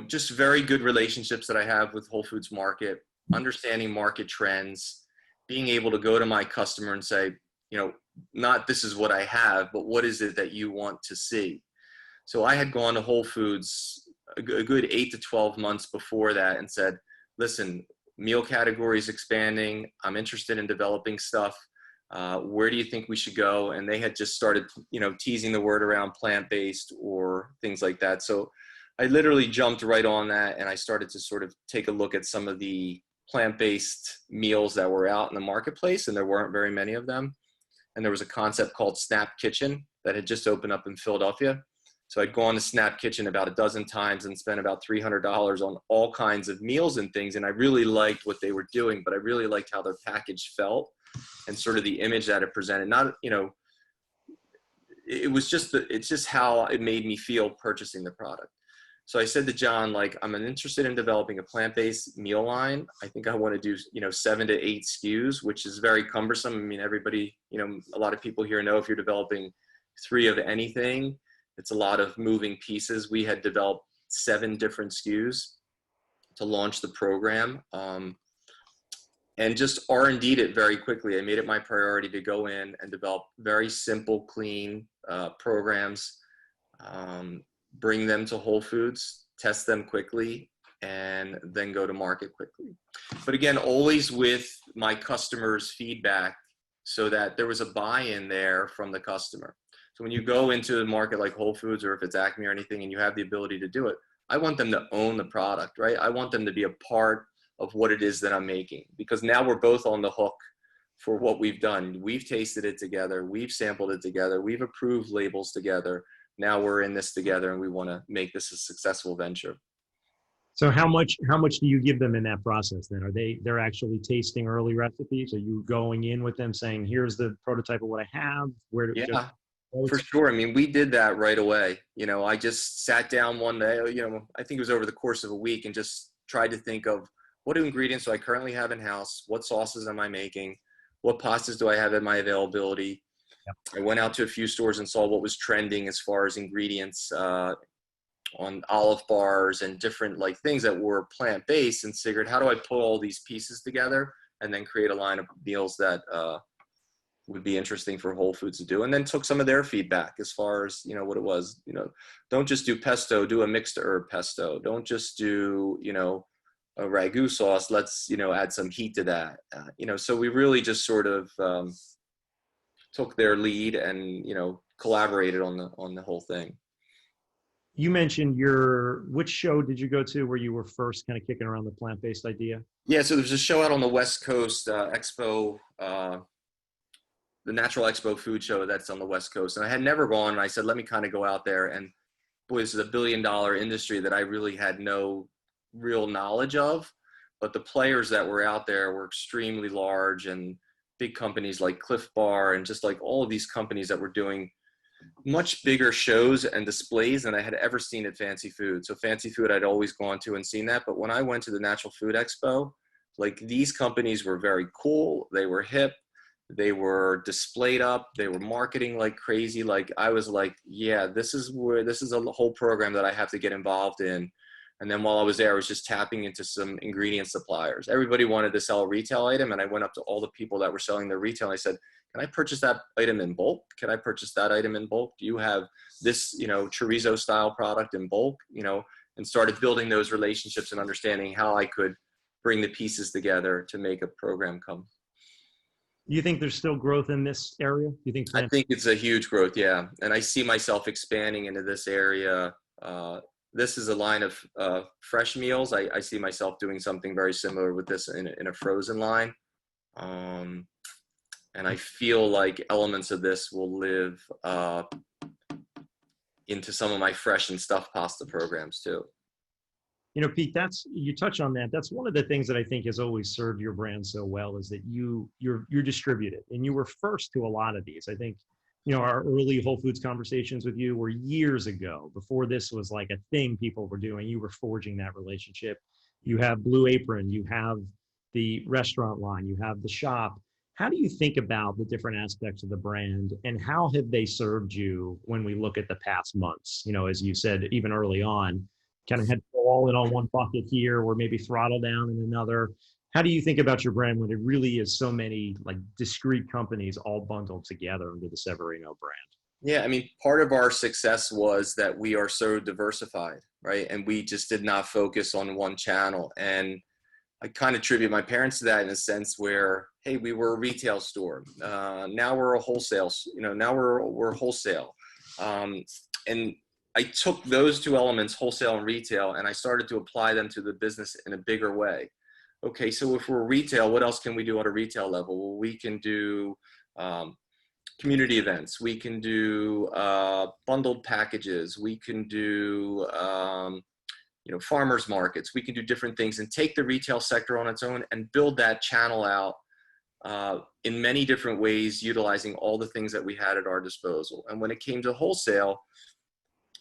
just very good relationships that I have with Whole Foods Market, understanding market trends, being able to go to my customer and say, not this is what I have, but what is it that you want to see? So I had gone to Whole Foods a good 8 to 12 months before that and said, listen, meal category is expanding. I'm interested in developing stuff. Where do you think we should go? And they had just started, teasing the word around plant-based or things like that. So I literally jumped right on that, and I started to sort of take a look at some of the plant-based meals that were out in the marketplace, and there weren't very many of them. And there was a concept called Snap Kitchen that had just opened up in Philadelphia. So I'd gone to Snap Kitchen about a dozen times and spent about $300 on all kinds of meals and things. And I really liked what they were doing, but I really liked how their package felt and sort of the image that it presented. Not, it's just how it made me feel purchasing the product. So I said to Jon, like, I'm interested in developing a plant-based meal line. I think I want to do, 7 to 8 SKUs, which is very cumbersome. I mean, everybody, a lot of people here know if you're developing 3 of anything, it's a lot of moving pieces. We had developed 7 different SKUs to launch the program, and just R&D'd it very quickly. I made it my priority to go in and develop very simple, clean programs, bring them to Whole Foods, test them quickly, and then go to market quickly. But again, always with my customers' feedback so that there was a buy-in there from the customer. So when you go into a market like Whole Foods, or if it's Acme or anything, and you have the ability to do it, I want them to own the product, right? I want them to be a part of what it is that I'm making, because now we're both on the hook for what we've done. We've tasted it together. We've sampled it together. We've approved labels together. Now we're in this together, and we want to make this a successful venture. So how much do you give them in that process then? They're actually tasting early recipes? Are you going in with them saying, here's the prototype of what I have? Yeah, for sure. I mean, we did that right away. I just sat down one day, I think it was over the course of a week, and just tried to think of what ingredients do I currently have in house? What sauces am I making? What pastas do I have in my availability? I went out to a few stores and saw what was trending as far as ingredients on olive bars and different things that were plant-based, and figured, how do I pull all these pieces together and then create a line of meals that would be interesting for Whole Foods to do? And then took some of their feedback as far as, what it was, don't just do pesto, do a mixed herb pesto. Don't just do, a ragu sauce. Let's, add some heat to that. So we really just sort of took their lead and, collaborated on the whole thing. You mentioned which show did you go to where you were first kind of kicking around the plant-based idea? Yeah, so there's a show out on the West Coast, Expo, the Natural Expo food show that's on the West Coast. And I had never gone, and I said, let me kind of go out there. And boy, this is $1 billion industry that I really had no real knowledge of. But the players that were out there were extremely large, and big companies like Cliff Bar, and just like all of these companies that were doing much bigger shows and displays than I had ever seen at Fancy Food. So Fancy Food, I'd always gone to and seen that. But when I went to the Natural Food Expo, these companies were very cool. They were hip. They were displayed up. They were marketing like crazy. I was like, yeah, this is a whole program that I have to get involved in. And then while I was there, I was just tapping into some ingredient suppliers. Everybody wanted to sell a retail item. And I went up to all the people that were selling their retail. And I said, can I purchase that item in bulk? Can I purchase that item in bulk? Do you have this, chorizo style product in bulk? And started building those relationships and understanding how I could bring the pieces together to make a program come. Do you think there's still growth in this area? I think it's a huge growth, yeah. And I see myself expanding into this area. This is a line of fresh meals. I see myself doing something very similar with this in a frozen line. And I feel like elements of this will live into some of my fresh and stuffed pasta programs too. Pete, you touch on that. That's one of the things that I think has always served your brand so well, is that you're distributed, and you were first to a lot of these. I think, our early Whole Foods conversations with you were years ago, before this was like a thing people were doing. You were forging that relationship. You have Blue Apron, you have the restaurant line, you have the shop. How do you think about the different aspects of the brand, and how have they served you when we look at the past months? As you said, even early on, kind of had to go all in on one bucket here, or maybe throttle down in another. How do you think about your brand when it really is so many discrete companies all bundled together under the Severino brand? Yeah, I mean, part of our success was that we are so diversified, right? And we just did not focus on one channel. And I kind of attribute my parents to that in a sense where, hey, we were a retail store. Now we're a wholesale, now we're wholesale. And I took those two elements, wholesale and retail, and I started to apply them to the business in a bigger way. Okay, so if we're retail, what else can we do at a retail level? Well, we can do community events. We can do bundled packages. We can do farmers markets. We can do different things and take the retail sector on its own and build that channel out in many different ways, utilizing all the things that we had at our disposal. And when it came to wholesale,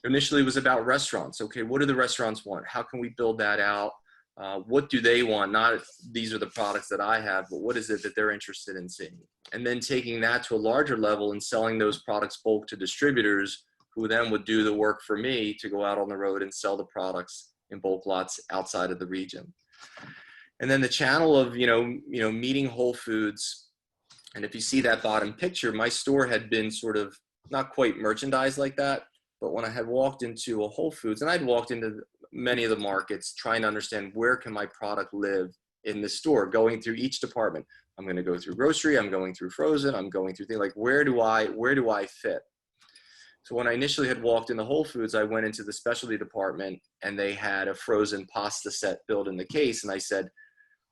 initially it was about restaurants. Okay, what do the restaurants want? How can we build that out? What do they want? Not these are the products that I have, but what is it that they're interested in seeing? And then taking that to a larger level and selling those products bulk to distributors who then would do the work for me to go out on the road and sell the products in bulk lots outside of the region. And then the channel of, meeting Whole Foods. And if you see that bottom picture, my store had been sort of not quite merchandised like that. But when I had walked into a Whole Foods, and I'd walked into many of the markets trying to understand where can my product live in the store, going through each department. I'm going to go through grocery, I'm going through frozen, I'm going through things like where do I fit? So when I initially had walked into Whole Foods, I went into the specialty department and they had a frozen pasta set built in the case. And I said,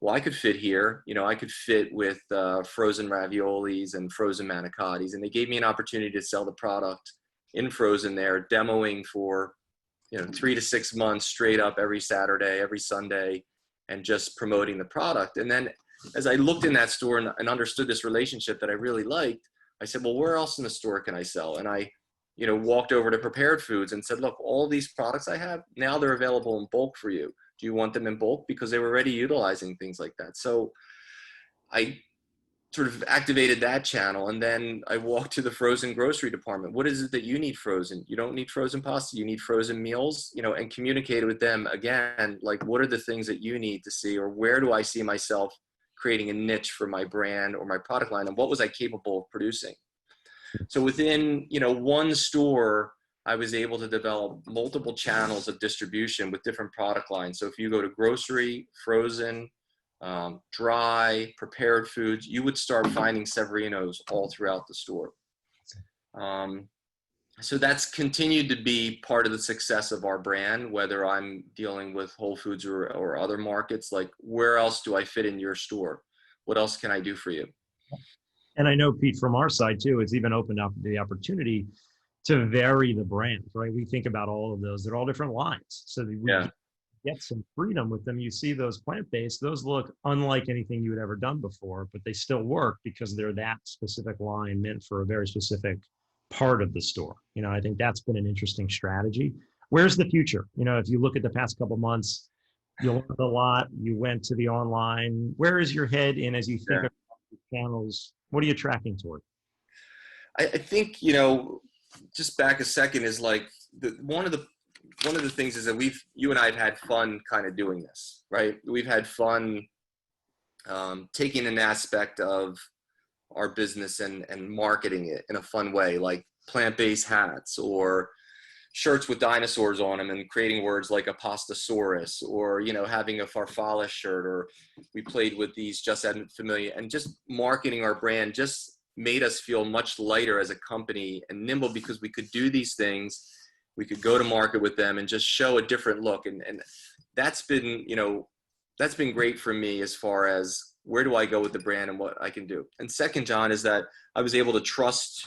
well, I could fit here. I could fit with frozen raviolis and frozen manicottis. And they gave me an opportunity to sell the product in frozen there, demoing for 3 to 6 months straight up every Saturday, every Sunday, and just promoting the product. And then as I looked in that store and understood this relationship that I really liked, I said, well, where else in the store can I sell? And I walked over to prepared foods and said, look, all these products I have, now they're available in bulk for you. Do you want them in bulk? Because they were already utilizing things like that. So I sort of activated that channel. And then I walked to the frozen grocery department. What is it that you need frozen? You don't need frozen pasta. You need frozen meals, and communicated with them again, like, what are the things that you need to see, or where do I see myself creating a niche for my brand or my product line? And what was I capable of producing? So within, one store, I was able to develop multiple channels of distribution with different product lines. So if you go to grocery, frozen, dry, prepared foods, you would start finding Severinos all throughout the store. So that's continued to be part of the success of our brand, whether I'm dealing with Whole Foods or other markets. Like, where else do I fit in your store? What else can I do for you? And I know, Pete, from our side too, it's even opened up the opportunity to vary the brands, right? We think about all of those. They're all different lines. So that we get some freedom with them. You see those plant-based, those look unlike anything you had ever done before, but they still work because they're that specific line meant for a very specific part of the store. I think that's been an interesting strategy. Where's the future? If you look at the past couple of months, you learned a lot, you went to the online. Where is your head in as you think about the channels? What are you tracking toward? I think, just back a second, is like one of the things is that you and I have had fun kind of doing this, right? We've had fun taking an aspect of our business and marketing it in a fun way, like plant-based hats or shirts with dinosaurs on them and creating words like Apostosaurus, or, having a Farfalla shirt, or we played with these Just Add Familia, and just marketing our brand just made us feel much lighter as a company and nimble, because we could do these things. We could go to market with them and just show a different look. And that's been, that's been great for me as far as where do I go with the brand and what I can do. And second, John, is that I was able to trust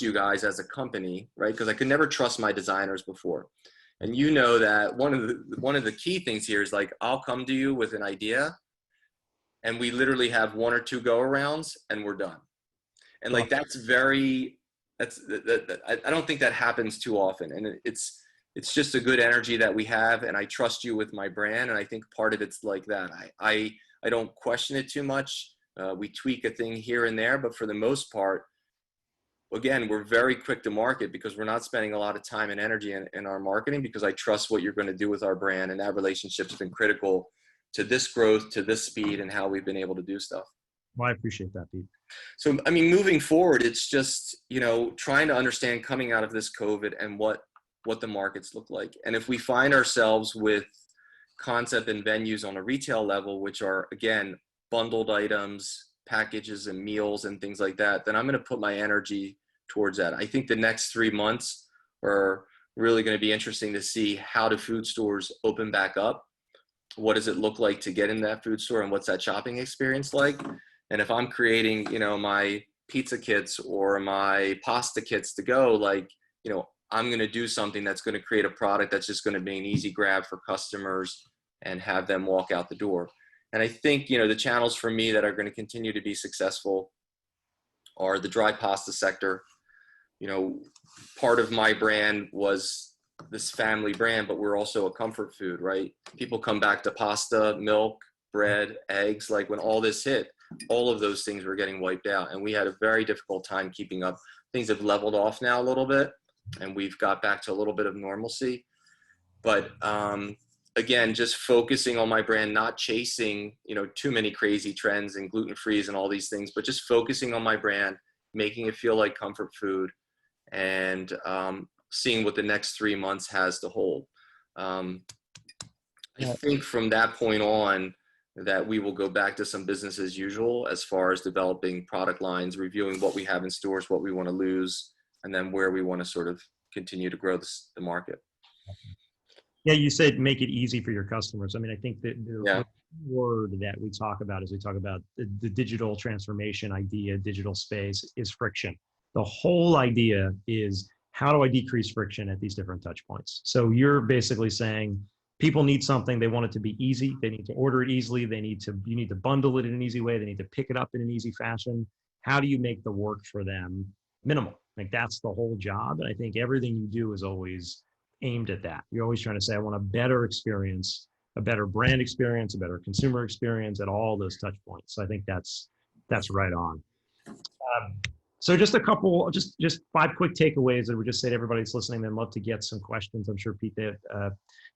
you guys as a company, right? Because I could never trust my designers before. And that one of the key things here is, like, I'll come to you with an idea and we literally have 1 or 2 go arounds and we're done. And like, I don't think that happens too often. And it's just a good energy that we have. And I trust you with my brand. And I think part of it's like that. I don't question it too much. We tweak a thing here and there, but for the most part, again, we're very quick to market because we're not spending a lot of time and energy in our marketing, because I trust what you're going to do with our brand. And that relationship's been critical to this growth, to this speed, and how we've been able to do stuff. Well, I appreciate that, Pete. So, I mean, moving forward, it's just, trying to understand coming out of this COVID and what the markets look like. And if we find ourselves with concept and venues on a retail level, which are, again, bundled items, packages and meals and things like that, then I'm going to put my energy towards that. I think the next 3 months are really going to be interesting to see how do food stores open back up. What does it look like to get in that food store, and what's that shopping experience like? And if I'm creating, my pizza kits or my pasta kits to go, like, I'm going to do something that's going to create a product that's just going to be an easy grab for customers and have them walk out the door. And I think, the channels for me that are going to continue to be successful are the dry pasta sector. Part of my brand was this family brand, but we're also a comfort food, right? People come back to pasta, milk, bread, eggs. Like when all this hit, all of those things were getting wiped out, and we had a very difficult time keeping up. Things have leveled off now a little bit, and we've got back to a little bit of normalcy. But again, just focusing on my brand, not chasing, too many crazy trends and gluten-frees and all these things, but just focusing on my brand, making it feel like comfort food, and seeing what the next 3 months has to hold. I think from that point on that we will go back to some business as usual as far as developing product lines, reviewing what we have in stores, what we want to lose, and then where we want to sort of continue to grow the market. Yeah, you said make it easy for your customers. I mean, I think that the word that we talk about as we talk about the digital transformation idea, digital space, is friction. The whole idea is, how do I decrease friction at these different touch points? So you're basically saying people need something, they want it to be easy, they need to order it easily, you need to bundle it in an easy way, they need to pick it up in an easy fashion. How do you make the work for them minimal? Like, that's the whole job. And I think everything you do is always aimed at that. You're always trying to say, I want a better experience, a better brand experience, a better consumer experience at all those touch points. So I think that's right on. So just a couple, just 5 quick takeaways that we just say to everybody that's listening. I'd love to get some questions. I'm sure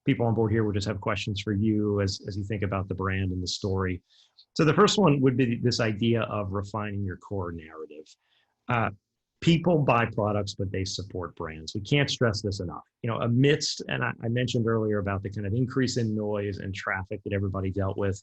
people on board here will just have questions for you as you think about the brand and the story. So the first one would be this idea of refining your core narrative. People buy products, but they support brands. We can't stress this enough. Amidst, and I mentioned earlier about the kind of increase in noise and traffic that everybody dealt with,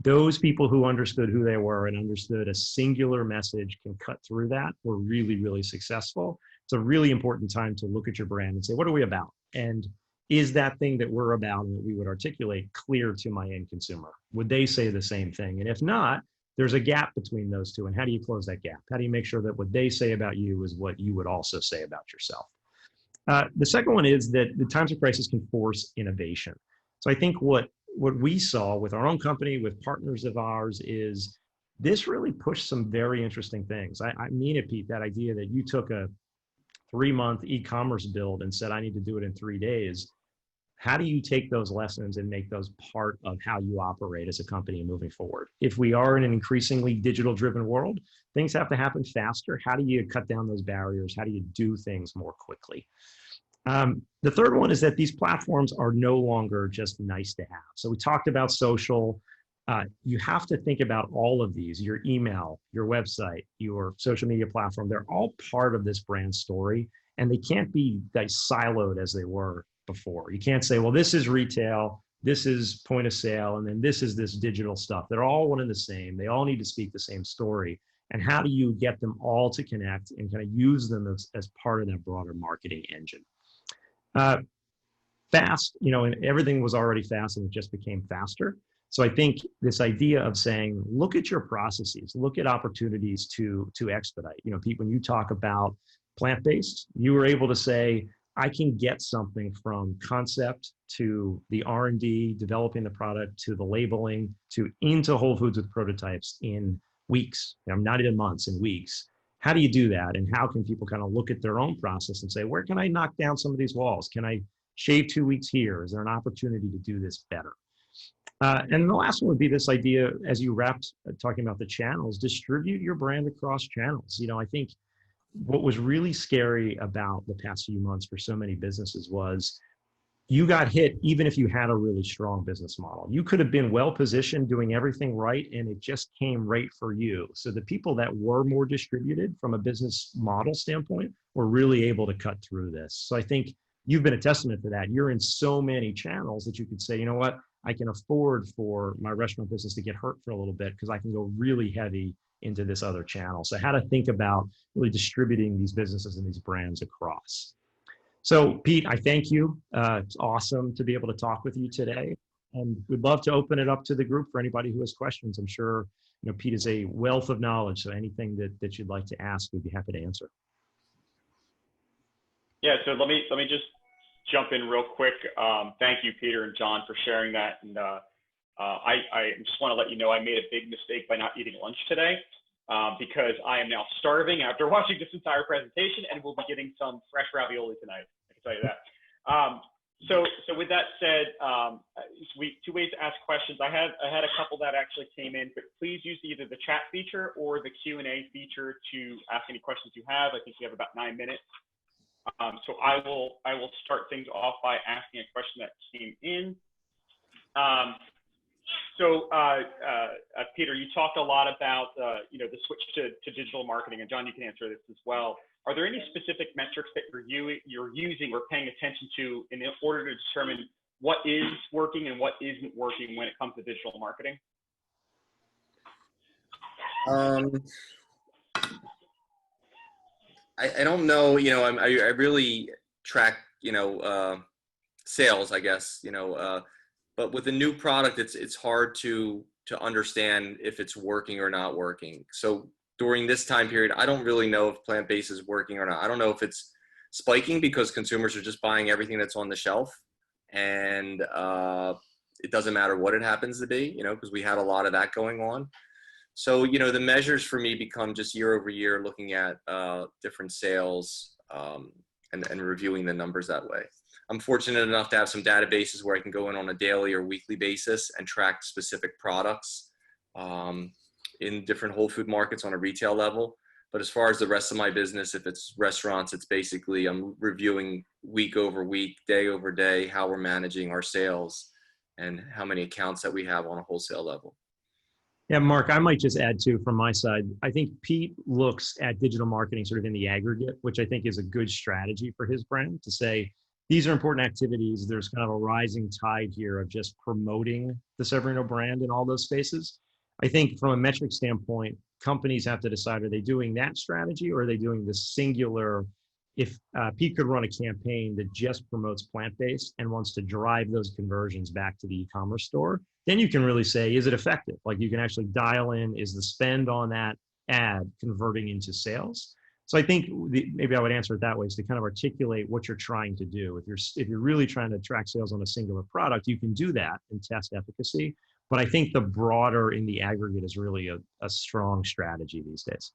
those people who understood who they were and understood a singular message can cut through that were really, really successful. It's a really important time to look at your brand and say, what are we about? And is that thing that we're about and that we would articulate clear to my end consumer? Would they say the same thing? And if not, there's a gap between those two. And how do you close that gap? How do you make sure that what they say about you is what you would also say about yourself? The second one is that the times of crisis can force innovation. So I think what we saw with our own company, with partners of ours, is this really pushed some very interesting things. I mean it, Pete, that idea that you took a 3-month e-commerce build and said, I need to do it in 3 days. How do you take those lessons and make those part of how you operate as a company moving forward? If we are in an increasingly digital-driven world, things have to happen faster. How do you cut down those barriers? How do you do things more quickly? The third one is that these platforms are no longer just nice to have. So we talked about social. You have to think about all of these: your email, your website, your social media platform. They're all part of this brand story, and they can't be siloed as they were before. You can't say, well, this is retail, this is point of sale, and then this is this digital stuff. They're all one and the same. They all need to speak the same story. And how do you get them all to connect and kind of use them as part of that broader marketing engine? Fast, and everything was already fast and it just became faster. So I think this idea of saying, look at your processes, look at opportunities to expedite. Pete, when you talk about plant-based, you were able to say, I can get something from concept to the R&D, developing the product, to the labeling, to into Whole Foods with prototypes in weeks, not even months, in weeks. How do you do that? And how can people kind of look at their own process and say, where can I knock down some of these walls? Can I shave 2 weeks here? Is there an opportunity to do this better? And the last one would be this idea, as you wrapped talking about the channels, distribute your brand across channels. I think what was really scary about the past few months for so many businesses was you got hit even if you had a really strong business model. You could have been well positioned doing everything right, and it just came right for you. So the people that were more distributed from a business model standpoint were really able to cut through this. So I think you've been a testament to that. You're in so many channels that you could say, you know what, I can afford for my restaurant business to get hurt for a little bit because I can go really heavy into this other channel. So how to think about really distributing these businesses and these brands across. So Pete, I thank you. It's awesome to be able to talk with you today. And we'd love to open it up to the group for anybody who has questions. I'm sure, Pete is a wealth of knowledge. So anything that you'd like to ask, we'd be happy to answer. Yeah, so let me just jump in real quick. Thank you, Peter and Jon, for sharing that. And I just want to let you know I made a big mistake by not eating lunch today. Because I am now starving after watching this entire presentation, and we'll be getting some fresh ravioli tonight. I can tell you that. So with that said, two ways to ask questions. I had a couple that actually came in, but please use either the chat feature or the Q&A feature to ask any questions you have. I think you have about 9 minutes. So I will start things off by asking a question that came in. So Peter, you talked a lot about the switch to digital marketing, and Jon, you can answer this as well. Are there any specific metrics that you're using or paying attention to in order to determine what is working and what isn't working when it comes to digital marketing? I don't know. I really track sales, I guess. But with a new product, it's hard to understand if it's working or not working. So during this time period, I don't really know if plant-based is working or not. I don't know if it's spiking because consumers are just buying everything that's on the shelf, and it doesn't matter what it happens to be, because we had a lot of that going on. So, the measures for me become just year over year, looking at different sales and reviewing the numbers that way. I'm fortunate enough to have some databases where I can go in on a daily or weekly basis and track specific products in different whole food markets on a retail level. But as far as the rest of my business, if it's restaurants, it's basically I'm reviewing week over week, day over day, how we're managing our sales and how many accounts that we have on a wholesale level. Yeah, Mark, I might just add too from my side. I think Pete looks at digital marketing sort of in the aggregate, which I think is a good strategy for his brand to say, these are important activities. There's kind of a rising tide here of just promoting the Severino brand in all those spaces. I think from a metric standpoint, companies have to decide, are they doing that strategy or are they doing the singular? If Pete could run a campaign that just promotes plant-based and wants to drive those conversions back to the e-commerce store, then you can really say, is it effective? Like you can actually dial in, is the spend on that ad converting into sales? So I think maybe I would answer it that way, is to kind of articulate what you're trying to do. If you're really trying to track sales on a singular product, you can do that and test efficacy. But I think the broader in the aggregate is really a strong strategy these days.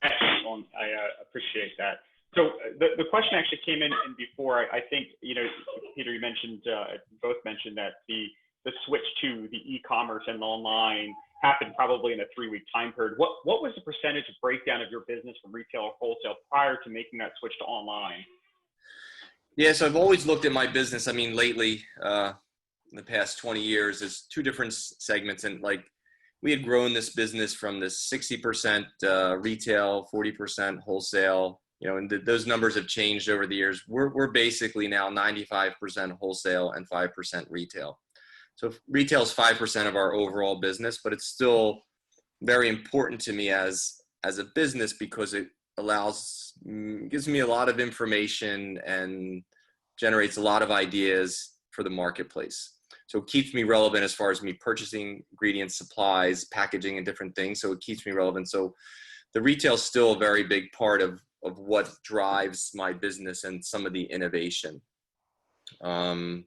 Excellent. I appreciate that. So the question actually came in before. I think, Peter, you mentioned, both mentioned that the switch to the e-commerce and online happened probably in a 3-week time period. What was the percentage of breakdown of your business from retail or wholesale prior to making that switch to online? Yeah, so I've always looked at my business. I mean, lately, in the past 20 years, there's two different segments. And like we had grown this business from this 60% retail, 40% wholesale, and those numbers have changed over the years. We're basically now 95% wholesale and 5% retail. So retail is 5% of our overall business, but it's still very important to me as a business because it gives me a lot of information and generates a lot of ideas for the marketplace. So it keeps me relevant as far as me purchasing ingredients, supplies, packaging, and different things. So it keeps me relevant. So the retail is still a very big part of what drives my business and some of the innovation. I don't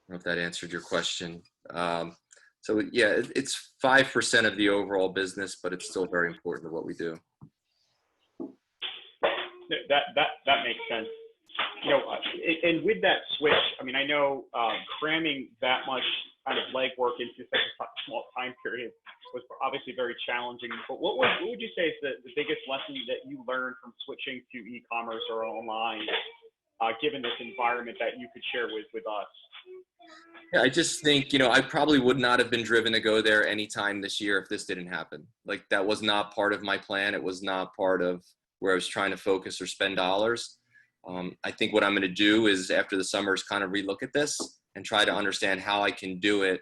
know if that answered your question. So yeah, it's 5% of the overall business, but it's still very important to what we do. That makes sense. And with that switch, I mean, I know cramming that much kind of legwork into such a small time period was obviously very challenging. But what would you say is the biggest lesson that you learned from switching to e-commerce or online, given this environment that you could share with us? Yeah, I just think, I probably would not have been driven to go there anytime this year if this didn't happen. Like, that was not part of my plan. It was not part of where I was trying to focus or spend dollars. I think what I'm going to do is, after the summer, is kind of relook at this and try to understand how I can do it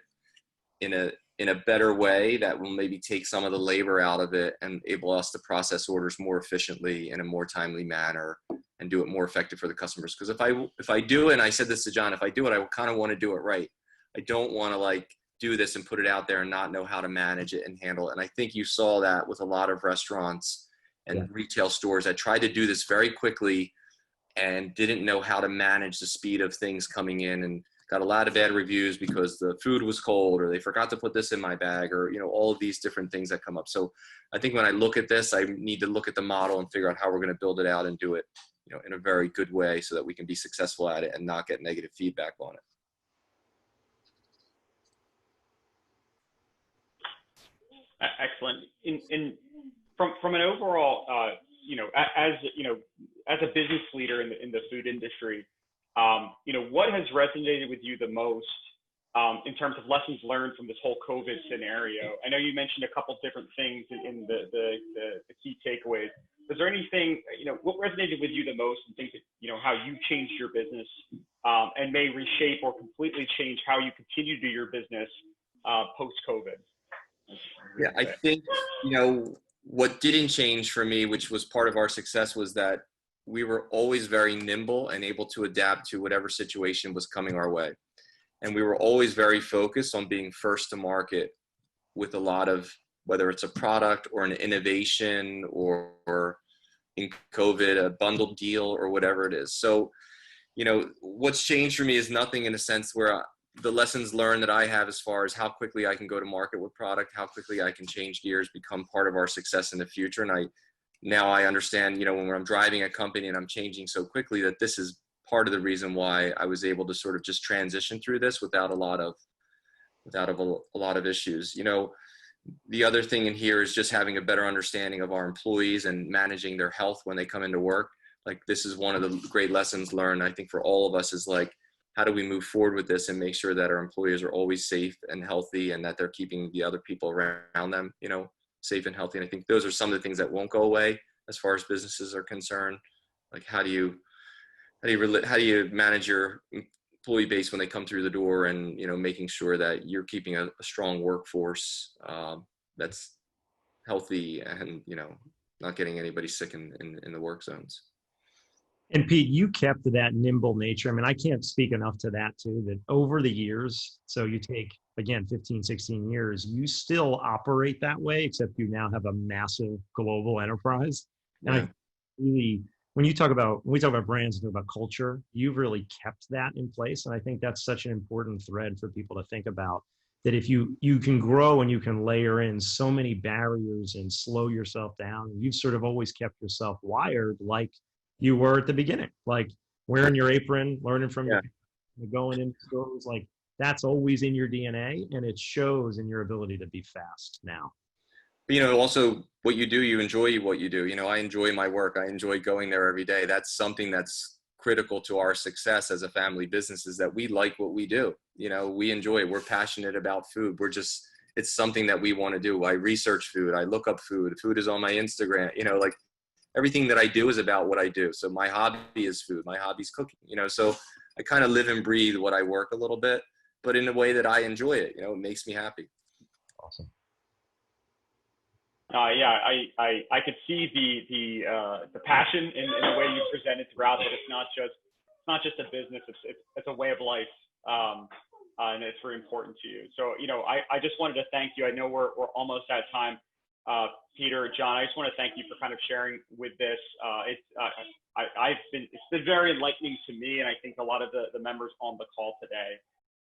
in a better way that will maybe take some of the labor out of it and enable us to process orders more efficiently in a more timely manner and do it more effective for the customers. Because if I do it, and I said this to John, if I do it, I kind of want to do it right. I don't want to do this and put it out there and not know how to manage it and handle it. And I think you saw that with a lot of restaurants and retail stores that tried to do this very quickly and didn't know how to manage the speed of things coming in, and got a lot of bad reviews because the food was cold, or they forgot to put this in my bag, or, all of these different things that come up. So I think when I look at this, I need to look at the model and figure out how we're going to build it out and do it, in a very good way so that we can be successful at it and not get negative feedback on it. Excellent. From an overall, as a business leader in the food industry, what has resonated with you the most in terms of lessons learned from this whole COVID scenario? I know you mentioned a couple different things in the key takeaways. Was there anything, what resonated with you the most, and think that, how you changed your business and may reshape or completely change how you continue to do your business post-COVID? Yeah, I think, what didn't change for me, which was part of our success, was that we were always very nimble and able to adapt to whatever situation was coming our way. And we were always very focused on being first to market with a lot of, whether it's a product or an innovation or in COVID, a bundled deal or whatever it is. So, what's changed for me is nothing, in a sense where the lessons learned that I have as far as how quickly I can go to market with product, how quickly I can change gears, become part of our success in the future. And now I understand, when I'm driving a company and I'm changing so quickly, that this is part of the reason why I was able to sort of just transition through this without a lot of issues. The other thing in here is just having a better understanding of our employees and managing their health when they come into work. Like, this is one of the great lessons learned, I think, for all of us, is how do we move forward with this and make sure that our employees are always safe and healthy, and that they're keeping the other people around them, safe and healthy. And I think those are some of the things that won't go away as far as businesses are concerned. Like, how do you manage your employee base when they come through the door, and, making sure that you're keeping a strong workforce that's healthy and, not getting anybody sick in the work zones. And Pete, you kept that nimble nature. I mean, I can't speak enough to that too, that over the years, so you take, again, 15, 16 years, you still operate that way, except you now have a massive global enterprise. And I really, when we talk about brands and talk about culture, you've really kept that in place. And I think that's such an important thread for people to think about, that if you can grow and you can layer in so many barriers and slow yourself down, you've sort of always kept yourself wired like you were at the beginning, like wearing your apron, learning from your going into stores, like that's always in your DNA, and it shows in your ability to be fast now. Also what you do, you enjoy what you do. I enjoy my work. I enjoy going there every day. That's something that's critical to our success as a family business, is that we like what we do. We enjoy it. We're passionate about food. It's something that we want to do. I research food. I look up food. Food is on my Instagram, everything that I do is about what I do. So my hobby is food. My hobby is cooking, so I kind of live and breathe what I work a little bit, but in a way that I enjoy it. It makes me happy. Awesome. I could see the passion in the way you presented throughout it. It's not just a business. It's a way of life. And it's very important to you. So, I just wanted to thank you. I know we're almost at time. Peter, John, I just want to thank you for kind of sharing with this. It's been very enlightening to me, and I think a lot of the members on the call today.